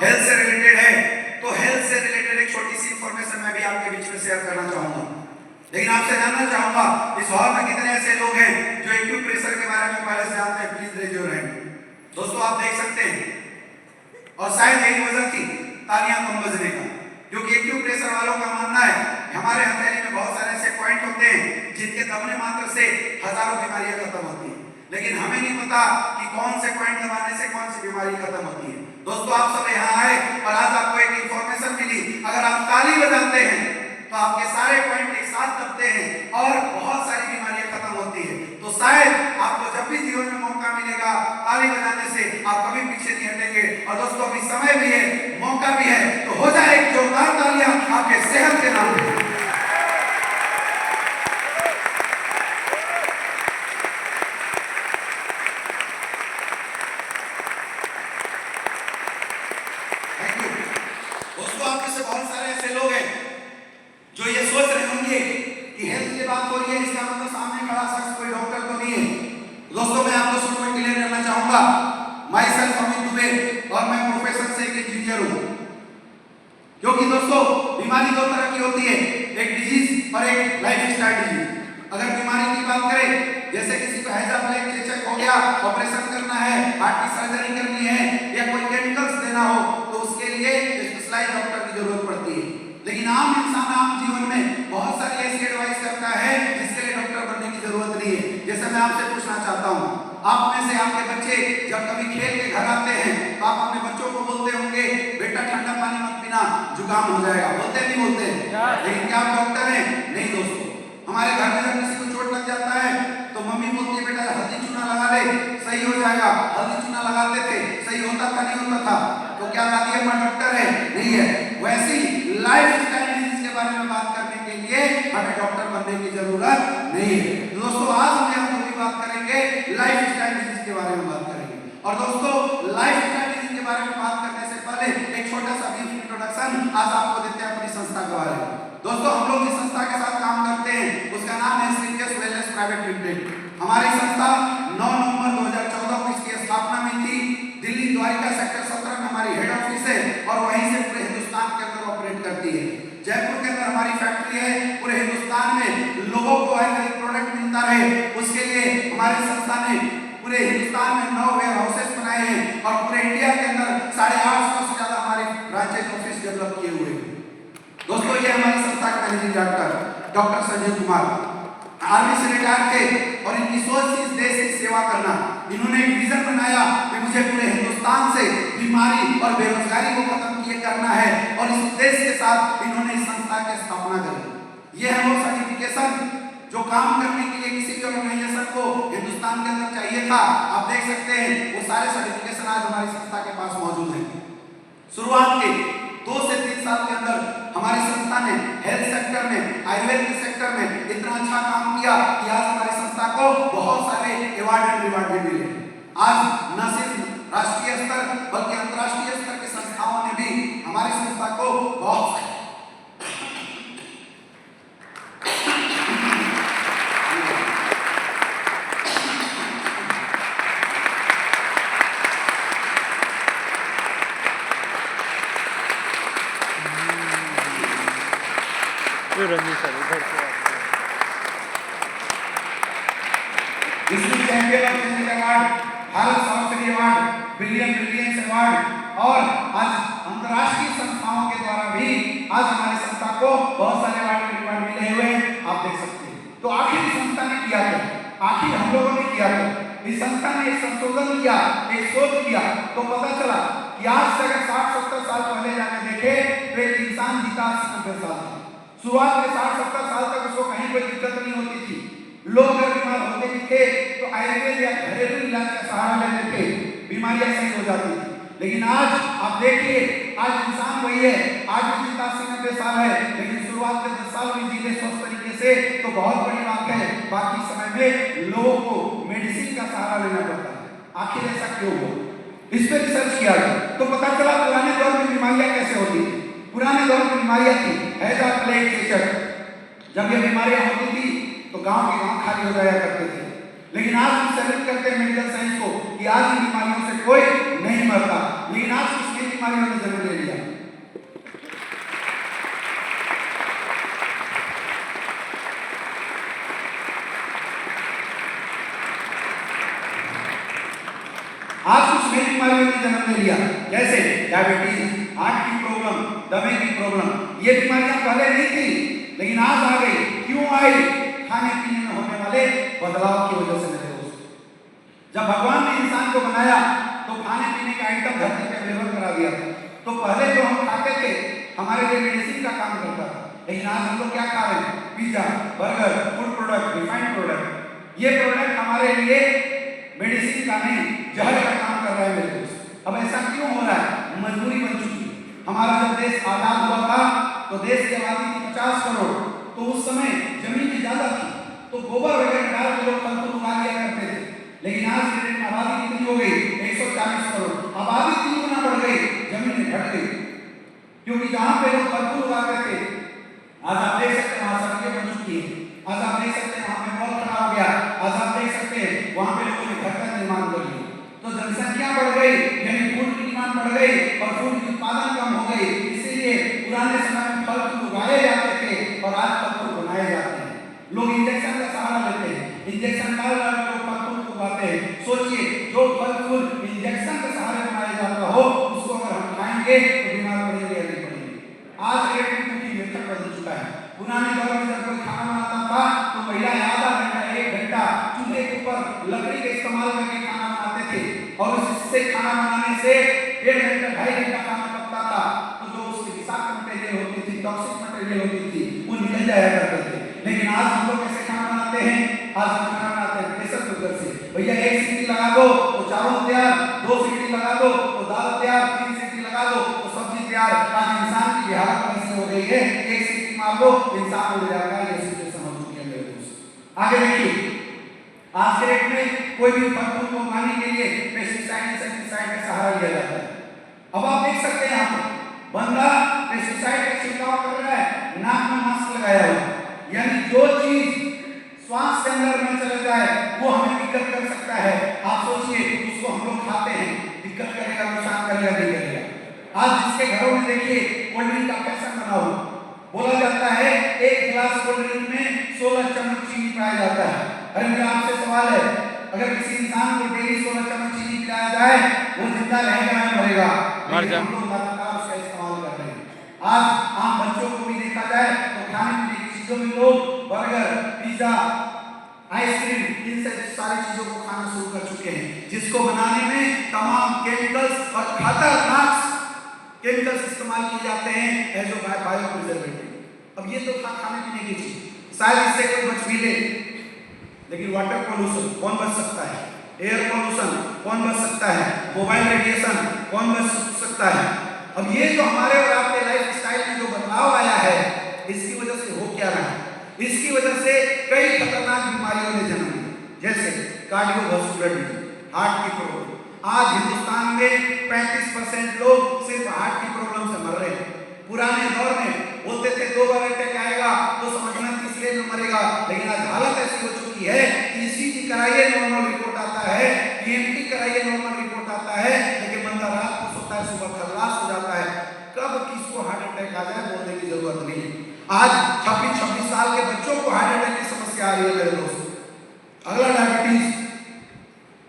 Health से related है, तो हेल्थ से रिलेटेड एक छोटी सी इंफॉर्मेशन मैं भी आपके बीच में शेयर करना चाहूंगा। लेकिन आपसे जानना चाहूंगा इस हॉल में कितने ऐसे लोग हैं जो एक्यूप्रेशर के बारे में पहले से जानते हैं? Please raise your hand. दोस्तों आप देख सकते हैं, और शायद यही वजह थी तालियां कम बजने का, क्योंकि एक्यूप्रेशर वालों का मानना है हमारे हथेली में बहुत सारे ऐसे पॉइंट होते हैं जिनके दबने मात्र से हजारों बीमारियां खत्म होती हैं, लेकिन हमें नहीं पता कि कौन से पॉइंट दबाने से कौन सी बीमारी खत्म होती है। दोस्तों आप सब यहाँ आए और आज आपको एक इंफॉर्मेशन मिली, अगर आप ताली बजाते हैं तो आपके सारे पॉइंट एक साथ दबते हैं और बहुत सारी बीमारियां खत्म होती है। तो शायद आपको जब भी जीवन में मौका मिलेगा ताली बजाने से आप कभी पीछे नहीं हटेंगे। और दोस्तों अभी समय भी है, मौका भी है, तो हो जाए एक जोरदार तालियां आपके सेहत के नाम पे। बहुत सारे ऐसे लोग हैं जो ये सोच रहे होंगे कि हेल्थ की बात हो रही है, इसका मतलब सामने खड़ा शख्स कोई डॉक्टर तो नहीं है। दोस्तों मैं आपको शुरू में क्लियर करना चाहूंगा, माई सेल्फ अमित दुबे और मैं प्रोफेशन से एक इंजीनियर हूं। क्योंकि दोस्तों बीमारी दो तरह की होती है, एक डिजीज और एक लाइफ स्टाइल डिजीज। अगर बीमारी की बात करें, जैसे किसी को हैजा प्लेग चेचक हो गया, ऑपरेशन करना है, हार्ट की सर्जरी करनी है या कोई केमिकल्स देना हो, तो उसके लिए स्पेशलाइज्ड डॉक्टर की जरूरत पड़ती है। लेकिन आम इंसान आम जीवन में बहुत सारी ऐसी एडवाइस करता है जिसके लिए डॉक्टर बनने की जरूरत नहीं है। जैसे मैं आपसे पूछना चाहता हूँ, आप में से आपके बच्चे जब कभी खेल के घर आते हैं तो आप अपने बच्चों को बोलते होंगे बेटा ठंडा पानी मत पीना, जुकाम हो जाएगा, बोलते नहीं बोलते? लेकिन क्या आप डॉक्टर हैं? नहीं दोस्तों। हमारे घर में जब किसी को चोट लग जाता है तो मम्मी बोलती है बेटा हल्दी चूना लगा ले, सही हो जाएगा। हल्दी चूना लगाते थे, सही होता था नहीं होता था? तो क्या दादी अम्मा डॉक्टर है? नहीं है। वैसी लाइफ स्टाइल डिजीज के बारे में बात करने के लिए हमें डॉक्टर बनने की जरूरत नहीं है। दोस्तों आज हम लोग बात करेंगे लाइफ स्टाइल डिजीज के बारे में बात करेंगे। और दोस्तों लाइफ स्टाइल डिजीज के बारे में बात करने से पहले एक छोटा सा ब्रीफ इंट्रोडक्शन आज आपको देते हैं अपनी संस्था के बारे में। दोस्तों हम लोग जिस संस्था के साथ काम करते हैं उसका नाम है सीरियस वेलनेस प्राइवेट लिमिटेड। हमारी संस्था 9 नवंबर 2014 को इसकी स्थापना हुई थी। दिल्ली द्वारिका सेक्टर 17 में हमारी हेड ऑफिस है और वहीं से पूरे हिंदुस्तान के अंदर ऑपरेट करती है। जयपुर के अंदर हमारी फैक्ट्री है। पूरे हिंदुस्तान में लोगों को आयुर्वेदिक प्रोडक्ट मिलता रहे उसके लिए हमारी संस्था ने पूरे हिंदुस्तान में 9 वेयर हाउसेस बनाए हैं और पूरे इंडिया के अंदर 850 से ज्यादा हमारे ब्रांचेस ऑफिस डेवलप किए हुए हैं। दोस्तों ये हमारी संस्था के managing director doctor Sanjay Kumar army से रिटायर थे और इनकी सोच थी इस देश की सेवा करना। इन्होंने एक विजन बनाया कि मुझे पूरे हिंदुस्तान से बीमारी और बेरोजगारी को खत्म किए करना है और इस उद्देश्य के साथ इन्होंने इस संस्था की स्थापना करी। ये है वो सर्टिफिकेशन जो काम करने के लिए किसी भी ऑर्गेनाइजेशन को हिंदुस्तान के अंदर चाहिए था। आप देख सकते हैं वो सारे सर्टिफिकेशन आज हमारी संस्था के पास मौजूद हैं। शुरुआत के 2 से 3 साल के अंदर हमारी संस्था ने हेल्थ सेक्टर में, आयुर्वेद के सेक्टर में इतना अच्छा काम किया कि आज हमारी संस्था को बहुत सारे अवार्ड एंड रिवार्ड भी मिले। आज न सिर्फ राष्ट्रीय स्तर बल्कि अंतर्राष्ट्रीय स्तर की संस्थाओं ने भी हमारी संस्था को बहुत champion of physics award, Bharat संस्कृति अवार्ड, ब्रिलियंस अवार्ड और आज अंतर्राष्ट्रीय संस्थाओं के द्वारा भी आज हमारी संस्था को बहुत सारे अवार्ड मिले हुए हैं। आप देख सकते हैं। तो आखिर इस संस्था ने किया क्या? आखिर हम लोगों ने किया क्या? इस संस्था ने एक संशोधन किया, एक शोध किया, तो पता चला कि आज से अगर 60-70 साल पहले जाके देखे तो एक इंसान जीता 80-90 साल। शुरुआत में 60-70 साल तक उसको कहीं कोई दिक्कत नहीं होती थी। लोग अगर बीमार होते भी थे तो आयुर्वेद या घरेलू इलाज का सहारा लेते थे, बीमारियां सही हो जाती थी। लेकिन आज आप देखिए, आज इंसान वही है, आज भी जीता 80-90 साल है, लेकिन शुरुआत में 10 साल भी जीते स्वस्थ तरीके से, तो बहुत बड़ी बात है। बाकी समय में लोगों को मेडिसिन का सहारा लेना पड़ता है। आखिर ऐसा क्यों हुआ? इस पर रिसर्च किया गया तो पता चला पुराने दौर में बीमारियां कैसे होती थी। पुराने दौर में बीमारियां थी हैजा प्लेग चेचक। जब ये बीमारियां होती थी तो गांव के गांव खाली हो जाया करते थे। लेकिन आज हम सैल्यूट करते हैं मेडिकल साइंस को कि आज इन बीमारियों से कोई नहीं मरता। लेकिन आज कुछ बीमारियों ने जन्म ले लिया। आज कुछ नई बीमारियों ने जन्म ले लिया, जैसे डायबिटीज, हार्ट की प्रॉब्लम, दमे की प्रॉब्लम। ये बीमारियां पहले नहीं थी, लेकिन आज आ गई। क्यों आई? खाने पीने में होने वाले बदलाव की वजह से मेरे दोस्त। जब भगवान ने इंसान को बनाया तो खाने पीने का आइटम धरती पे अवेलेबल करा दिया था। तो पहले जो हम खाते थे हमारे लिए मेडिसिन का काम करता था, लेकिन आज हम लोग क्या खा रहे हैं? Pizza, burger, food product, refined product. ये प्रोडक्ट हमारे लिए मेडिसिन का नहीं, जहर का काम कर रहा है मेरे दोस्त। अब ऐसा क्यों हो रहा है? मजबूरी बन चुकी है। हमारा जब देश आजाद हुआ था तो देश की आबादी थी 50 करोड़, तो उस समय जमीन की ज्यादा थी, तो गोबर वगैरह डाल के लोग फल फूल उगा लिया करते थे। लेकिन आज के डेट में आबादी कितनी हो गई? 140 करोड़। आबादी 3 गुना बढ़ गई, जमीन घट गई, क्योंकि जहां पे लोग फल फूल उगाते थे आज आप देख सकते हैं वहां सड़कें बन चुकी है। आज आप देख सकते हैं वहां पे मॉल खड़ा हो गया। आज आप देख सकते हैं वहां पे लोगों ने घर का निर्माण कर लिया। तो जनसंख्या बढ़ गई, यानी फूड की डिमांड बढ़ गई और फूड की उत्पादन कम हो गई। इसीलिए पुराने समय में फल फूल उगाए जाते थे और आज फल फूल बनाए जाते हैं। लोग इंजेक्शन का सहारा लेते हैं, इंजेक्शन डाल डाल के फल फूल उगाते हैं। सोचिए, जो फल फूल इंजेक्शन के सहारे बनाया जाता हो उसको अगर हम खाएंगे तो बीमार पड़ेंगे या नहीं पड़ेंगे? आज के डेट में कुकिंग मेथड बदल चुका है। पुराने दौर में जब कोई खाना बनाता था तो महिलाएं आधा घंटा 1 घंटा चूल्हे के ऊपर लकड़ी का इस्तेमाल करके खाना बनाते थे, और उससे खाना बनाने से 1.5 घंटा 2.5 घंटा खाना पकता था। तो जो उसकी विषाक्त मटेरियल होती थी, टॉक्सिक मटेरियल होती थी, वो निकल जाया करते थे। लेकिन आज हम लोग कैसे खाना बनाते हैं? आज हम खाना बनाते हैं प्रेशर कुकर से। भैया 1 सीटी लगा दो तो चावल तैयार, 2 सीटी लगा दो तो दाल तैयार, 3 सीटी लगा दो तो सब्जी तैयार। आज इंसान की हालत कैसी हो गई है? 1 सीटी मार दो इंसान उड़ जाएगा। ये सिचुएशन हो चुकी है मेरे दोस्त। आगे देखिए, आज के डेट में कोई भी फल फूल को उगाने के लिए पेस्टिसाइड, इंसेक्टिसाइड का सहारा लिया जाता है। अब आप देख सकते हैं यहाँ पर बंदा पेस्टिसाइड का छिड़काव कर रहा है, नाक में मास्क लगाया हुआ, यानी जो चीज श्वास के अंदर में चले जाए वो हमें दिक्कत कर सकता है। आप सोचिए, उसको हम लोग खाते हैं, दिक्कत करेगा, नुकसान करेगा, नहीं करेगा? आज जिसके घरों में देखिए कोल्ड ड्रिंक का फैशन बना हुआ, बोला जाता है 1 गिलास कोल्ड ड्रिंक में 16 चम्मच चीनी पाया जाता है। अरे मेरा आपसे सवाल है, अगर किसी इंसान को डेली 16 चम्मच चीनी पिलाया जाए वो जिंदा रहेगा या मरेगा? मर जाएगा। हम लोग लगातार उसका इस्तेमाल कर रहे हैं। आज आम बच्चों को भी देखा जाए तो खाने पीने की चीजों में लोग बर्गर, पिज्जा, आइसक्रीम, इन सारी चीजों को खाना शुरू कर चुके हैं, जिसको बनाने में तमाम केमिकल्स और खतरनाक केमिकल्स इस्तेमाल किए जाते हैं एज बायो प्रिजर्वेटिव। अब ये तो खाने पीने की चीज, शायद इससे कोई बच भी ले, लेकिन वाटर पोल्यूशन कौन बच सकता है? एयर पोल्यूशन कौन बच सकता है? मोबाइल रेडिएशन कौन बच सकता है? अब ये जो हमारे और आपके लाइफ स्टाइल में जो बदलाव आया है, इसकी वजह से हो क्या रहा है? इसकी वजह से कई खतरनाक बीमारियों ने जन्म लिया, जैसे कार्डियोवास्कुलर डिजीज, हार्ट की प्रॉब्लम। आज हिंदुस्तान में 35% लोग सिर्फ हार्ट की प्रॉब्लम से मर रहे हैं। पुराने दौर में बोलते थे 2 बार अटैक आएगा तो समझना तीसरे में मरेगा, लेकिन आज हालत ऐसी हो चुकी है कि ईसीजी कराइए नॉर्मल रिपोर्ट आता है, ईएमटी कराइए नॉर्मल रिपोर्ट आता है, लेकिन बंदा रात को सोता है, सुबह खल्लास हो जाता है। कब किसको हार्ट अटैक आ जाए बोलने की जरूरत नहीं। आज 26 साल के बच्चों को हार्ट अटैक की समस्या आ रही है मेरे दोस्त। अगला डायबिटीज।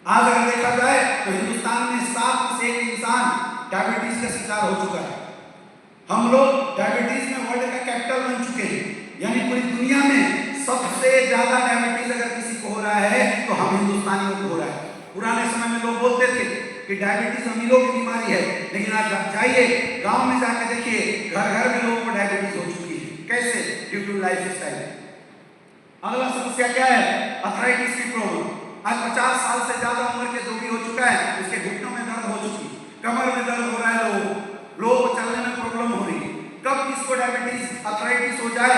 आज अगर देखा जाए तो हिंदुस्तान में 7 से 1 इंसान डायबिटीज का शिकार हो चुका है। हम लोग डायबिटीज में वर्ल्ड का कैपिटल बन चुके हैं, यानी पूरी दुनिया में सबसे ज्यादा डायबिटीज अगर किसी को हो रहा है तो हम हिंदुस्तानियों को हो रहा है। पुराने समय में लोग बोलते थे कि डायबिटीज अमीरों की बीमारी है, लेकिन आज जाइए गांव में जाकर देखिए, घर घर में लोगों को डायबिटीज हो चुकी है। कैसे? Due to lifestyle. अगला समस्या क्या है? अर्थराइटिस की प्रॉब्लम। आज 50 साल से ज्यादा उम्र के जो भी हो चुका है, उसके घुटनों में दर्द हो चुकी, कमर में दर्द हो रहा है, लोगों को चलने में प्रॉब्लम हो रही है। कब किसको डायबिटीज अर्थराइटिस हो जाए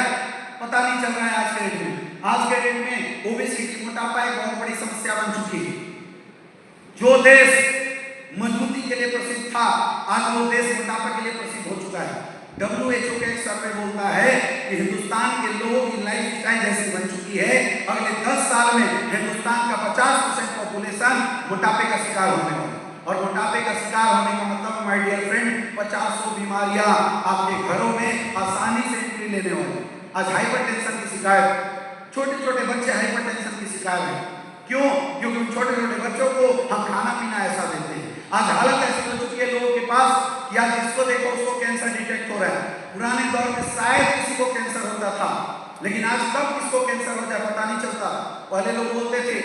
पता नहीं चल रहा है आज के डेट में। आज के डेट में ओबेसिटी, मोटापा एक बहुत बड़ी समस्या बन चुकी है। जो देश मजबूती के लिए प्रसिद्ध था, आज वो देश मोटापा के लिए प्रसिद्ध हो चुका है। WHO का एक सर्वे बोलता है कि हिंदुस्तान के लोगों की लाइफ स्टाइल जैसी बन चुकी है, अगले 10 साल में हिंदुस्तान का 50% पॉपुलेशन मोटापे का शिकार होने वाला है। और मोटापे का शिकार होने का मतलब माय डियर फ्रेंड बीमारियां आपके घरों में आसानी से एंट्री लेने वाली। आज हाइपरटेंशन की शिकायत, छोटे छोटे बच्चे हाइपरटेंशन की शिकायत है। क्यों? क्योंकि छोटे छोटे बच्चों को हम खाना पीना ऐसा देते हैं। आज हालत ऐसी हो चुकी है लोगों के पास कि आज जिसको देखो उसको कैंसर डिटेक्ट हो रहा है। पुराने दौर में शायद किसी को कैंसर होता था, लेकिन आज कब किसको कैंसर हो जाए पता नहीं चलता। पहले लोग बोलते थे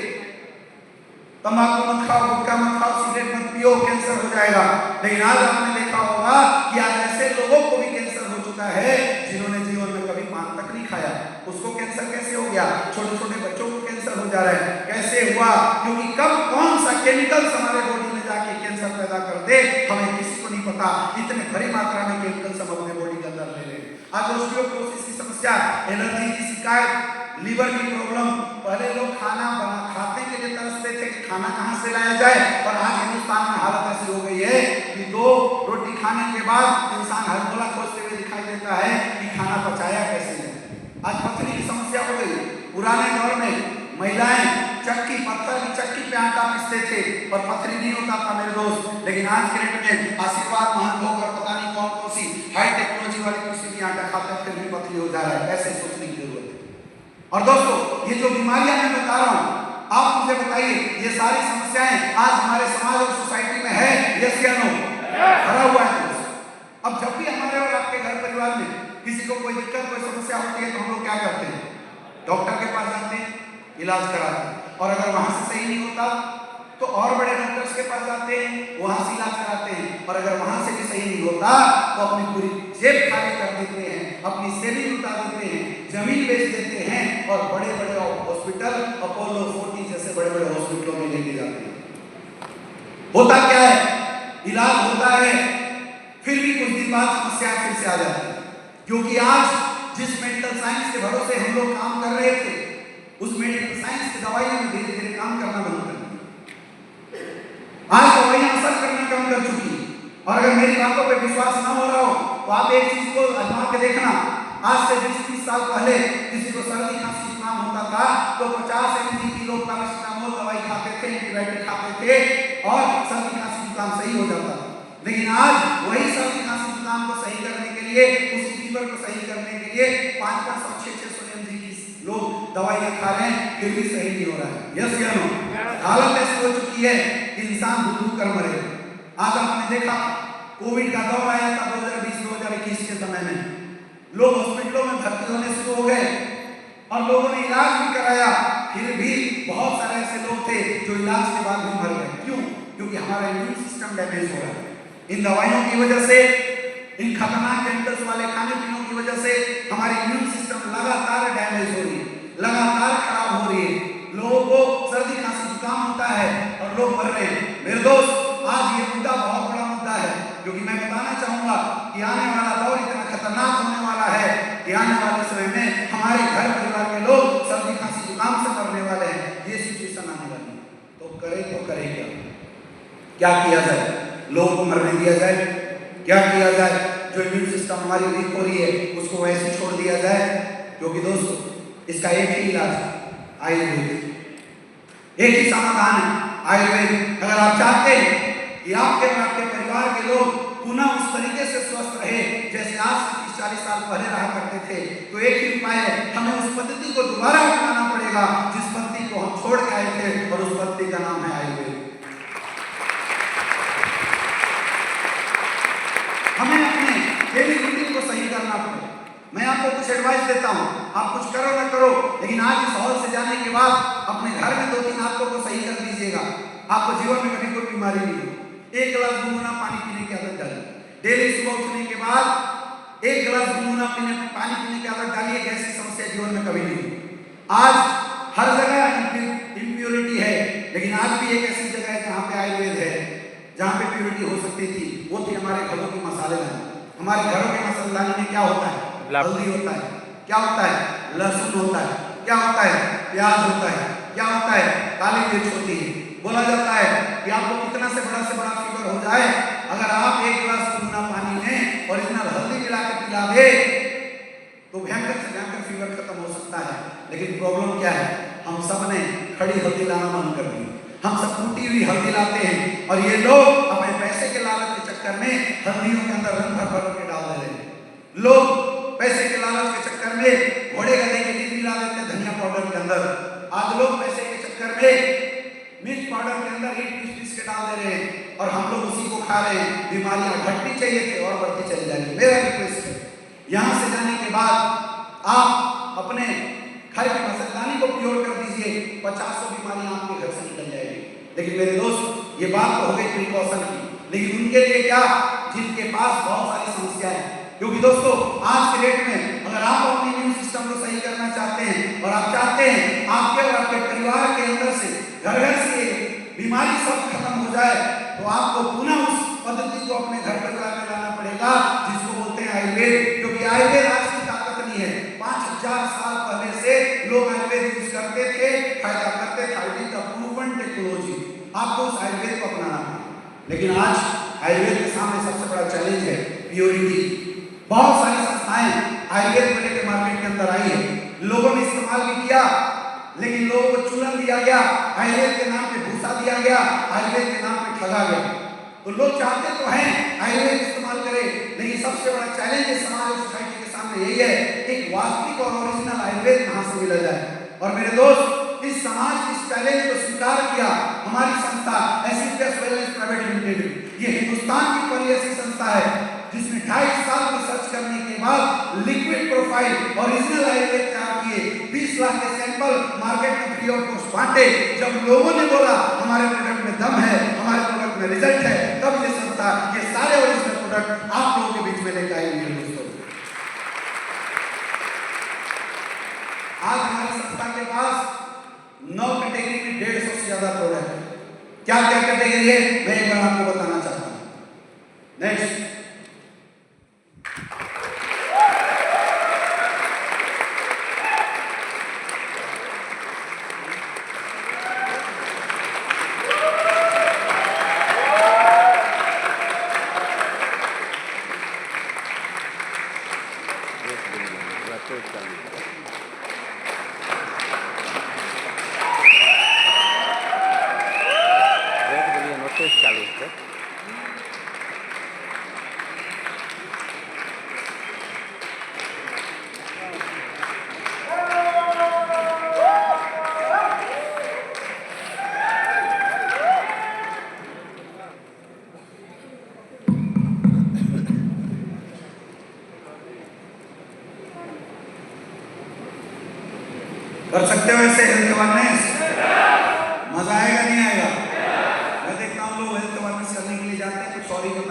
तंबाकू मत खाओ, गुटखा मत खाओ, सिगरेट मत पियो, कैंसर हो जाएगा। लेकिन आज आपने देखा होगा कि आज ऐसे लोगों को भी कैंसर हो चुका है जिन्होंने जीवन में कभी पान तक नहीं खाया, उसको कैंसर कैसे हो गया? छोटे छोटे बच्चों को कैंसर हो जा रहा है। कैसे हुआ? क्योंकि कब कौन सा केमिकल्स हमारे बॉडी में जाके कैंसर पैदा कर दे हमें किसी को नहीं पता। इतने बड़ी मात्रा में केमिकल्स हम अपने बॉडी के अंदर ले रहे हैं। आज ऑस्टियोपोरोसिस की समस्या, एलर्जी की शिकायत, लीवर की प्रॉब्लम। पहले लोग खाना खाने के लिए तरसते थे कि खाना कहाँ से लाया जाए, और आज हिंदुस्तान में हालत ऐसी हो गई है कि 2 रोटी खाने के बाद इंसान हजमोला खोजते हुए दिखाई देता है कि खाना पचाया कैसे जाए। आज पथरी की समस्या हो गई। पुराने दौर में महिलाएं चक्की, पत्थर की चक्की पे आटा पीसते थे और पथरी नहीं होता था मेरे दोस्त। लेकिन आज के डेट में आशीर्वाद महंत होकर पता नहीं कौन कौन सी हाई टेक्नोलॉजी वाली किसी भी आटा खाते फिर भी पथरी हो जा रहा है। ऐसे सोचने की जरूरत है। और दोस्तों, ये जो बीमारियां मैं बता रहा हूं, आप मुझे बताइए ये सारी समस्याएं आज हमारे समाज और सोसाइटी में है, यस या नो? भरा हुआ है। अब जब भी हमारे और आपके घर परिवार में किसी को कोई दिक्कत, कोई समस्या होती है तो हम लोग क्या करते हैं? डॉक्टर के पास जाते हैं, इलाज कराते हैं, और अगर वहां से सही नहीं होता तो और बड़े डॉक्टर्स के पास जाते हैं, वहां से इलाज कराते हैं, और अगर वहां से भी सही नहीं होता तो अपनी पूरी जेब खाली कर देते हैं, अपनी सेविंग लुटा देते हैं, जमीन बेच देते हैं और बड़े बड़े हॉस्पिटल, अपोलो 40 जैसे बड़े बड़े हॉस्पिटलों में लेके जाते हैं। होता क्या है? इलाज होता है, फिर भी कुछ दिन बाद समस्या फिर से आ जाती है। क्योंकि आज जिस मेडिकल साइंस के भरोसे हम लोग काम कर रहे थे, उस मेडिकल साइंस की दवाइयां में धीरे धीरे काम करना बंद कर दिया। आज दवाइयां असर करना कम कर चुकी। और अगर मेरी बातों पे विश्वास ना हो रहा हो तो आप एक चीज को आजमा के देखना। आज से 20-30 साल पहले किसी को सर्दी खांसी जुकाम होता था तो 50 mg की लोग पैरासिटामोल दवाई खाते थे, एंटीबायोटिक खाते थे और सर्दी खांसी जुकाम सही हो जाता था। लेकिन आज वही सर्दी खांसी जुकाम को सही करने के लिए, उसी फीवर को सही करने के लिए 500, 600 mg की लोग दवाइयां खा रहे हैं, फिर भी सही नहीं हो रहा है। यस या नो? हालत ऐसी हो चुकी है कि इंसान भूख कर मरे। आज आपने देखा कोविड का दौर आया था 2020-2021 के समय में, लोग हॉस्पिटलों में भर्ती होने शुरू हो गए और लोगों ने इलाज भी कराया, फिर भी बहुत सारे ऐसे लोग थे जो इलाज के बाद भी मर गए। क्यों? क्योंकि हमारा इम्यून सिस्टम डैमेज हो रहा है। इन दवाइयों की वजह से, इन खतरनाक केमिकल्स वाले खाने पीनों की वजह से हमारी इम्यून सिस्टम लगातार डैमेज हो रही है, लगातार खराब हो रही है। लोगों को सर्दी खांसी जुकाम होता है और लोग मर रहे हैं। मेरे दोस्त, आज ये मुद्दा बहुत बड़ा मुद्दा है, क्योंकि मैं बताना चाहूंगा कि आने वाला दौर इतना खतरनाक होने वाला है कि आने वाले समय में हमारे घर परिवार के लोग सर्दी खांसी जुकाम से मरने वाले हैं। ये सिचुएशन आने वाली है। तो करे क्या? क्या किया जाए? लोगों को मरने दिया जाए? क्या किया जाए? जो इम्यून सिस्टम हमारी वीक हो रही है उसको वैसे छोड़ दिया जाए? क्योंकि दोस्तों, इसका एक ही इलाज है, आयुर्वेद। एक ही समाधान है, आयुर्वेद। अगर आप चाहते हैं कि आपके और आपके परिवार के लोग पुनः उस तरीके से स्वस्थ रहे जैसे आज से 30-40 साल पहले रहा करते थे, तो एक ही उपाय है, हमें उस पद्धति को दोबारा अपनाना पड़ेगा जिस पद्धति को हम छोड़ के आए थे, और उस पद्धति का नाम है आयुर्वेद। हमें अपने डेली रूटीन को सही करना पड़ेगा। मैं आपको कुछ एडवाइस देता हूँ, आप कुछ करो ना करो, लेकिन आज इस हॉल से जाने के बाद अपने घर में 2-3 आदतों को सही कर दीजिएगा। आपको जीवन में कभी कोई बीमारी नहीं हो। 1 गिलास गुनगुना पानी पीने की आदत डालिए। डेली सुबह उठने के बाद 1 गिलास गुनगुना पानी पीने की आदत डालिए। गैस की समस्या जीवन में कभी नहीं हो। आज हर जगह इम्प्योरिटी है, लेकिन आज भी एक ऐसी जगह है जहाँ पे आयुर्वेद है, जहाँ पे प्योरिटी हो सकती थी। वो थी हमारे घरों की मसालेदानी। हमारे घरों के मसालेदानी में क्या होता है? हल्दी होता है, क्या होता है? लहसुन होता है, क्या होता है? प्याज होता है, क्या होता है? काली मिर्च होती है। बोला जाता है कि आपको कितना से बड़ा फीवर हो जाए, अगर आप 1 गिलास गुनगुना पानी में ओरिजिनल हल्दी मिला के पिला दे तो भयंकर से भयंकर फीवर खत्म हो सकता है। लेकिन प्रॉब्लम क्या है? हम सब ने खड़ी हल्दी लाना बंद कर दी। हम सब टूटी हुई हल्दी लाते हैं, और ये लोग अपने पैसे के लालच के चक्कर चक्कर में हल्दियों के अंदर रंग भर भर के डाल दे रहे हैं। लोग पैसे के लालच के चक्कर में घोड़े गधे की नींद मिला देते हैं धनिया पाउडर के अंदर। आज लोग पैसे के चक्कर में मिर्च पाउडर के अंदर ईट पीस के डाल दे रहे हैं और हम लोग उसी को खा रहे हैं। बीमारियां घटनी चाहिए थी और बढ़ती चली जाएगी। मेरा रिक्वेस्ट है, यहाँ से जाने के बाद आप अपने घर की मच्छरदानी को प्योर कर दीजिए, 50 बीमारियां आपके घर से निकल जाएगी। लेकिन मेरे दोस्त, ये बात तो हो गई प्रिकॉशन की, लेकिन उनके लिए क्या जिनके पास बहुत सारी समस्याएं हैं। क्योंकि दोस्तों आज के डेट में अगर आप अपने इम्यून सिस्टम को सही करना चाहते हैं और आप चाहते हैं आपके और आपके परिवार के अंदर से घर घर से बीमारी सब खत्म हो जाए, तो आपको पुनः उस पद्धति को अपने घर पर लाना पड़ेगा जिसको बोलते हैं आयुर्वेद। क्योंकि आयुर्वेद आज की ताकत नहीं है, 5000 साल पहले से लोग आयुर्वेद यूज करते थे, फायदा करते थे। आयुर्वेद का प्रूवन टेक्नोलॉजी, आपको उस आयुर्वेद को अपनाना है। लेकिन आज आयुर्वेद के सामने सबसे बड़ा चैलेंज है प्योरिटी। बहुत सारी संस्थाएं आयुर्वेद को लेकर मार्केट के अंदर आई है, लोगों ने इस्तेमाल भी किया, लेकिन लोगों को चूरन दिया गया, आयुर्वेद के नाम पे भूसा दिया गया, आयुर्वेद के नाम पे ठगा गया। तो लोग चाहते तो हैं आयुर्वेद इस्तेमाल करें, लेकिन सबसे बड़ा चैलेंज है समाज और सोसाइटी के सामने यही है, एक वास्तविक और ओरिजिनल आयुर्वेद कहां से मिला जाए। और मेरे दोस्त, इस समाज के इस चैलेंज को स्वीकार किया हमारी संस्था एसिपियस वेलनेस प्राइवेट लिमिटेड। ये हिंदुस्तान की पहली ऐसी संस्था है जिसने 2.5 साल रिसर्च करने के बाद लिक्विड प्रोफाइल ओरिजिनल आयुर्वेद तैयार किए, 20 लाख के सैंपल मार्केट में फ्री ऑफ कॉस्ट बांटे। जब लोगों ने बोला हमारे प्रोडक्ट में दम है, हमारे प्रोडक्ट में रिजल्ट है, तब ये संस्था ये सारे ओरिजिनल प्रोडक्ट आप लोगों के बीच में लेकर आई है। दोस्तों, आज हमारी संस्था के पास 9 कैटेगरी में 150 से ज्यादा प्रोडक्ट है। क्या क्या कैटेगरी है मैं एक बार आपको बताना चाहता हूं। नेक्स्ट, चालू है। कर सकते हो ऐसे हेल्थ अवेयरनेस? मजा आएगा नहीं आएगा? मैं देखता हूँ लोग हेल्थ अवेयरनेस करने के लिए जाते हैं तो सॉरी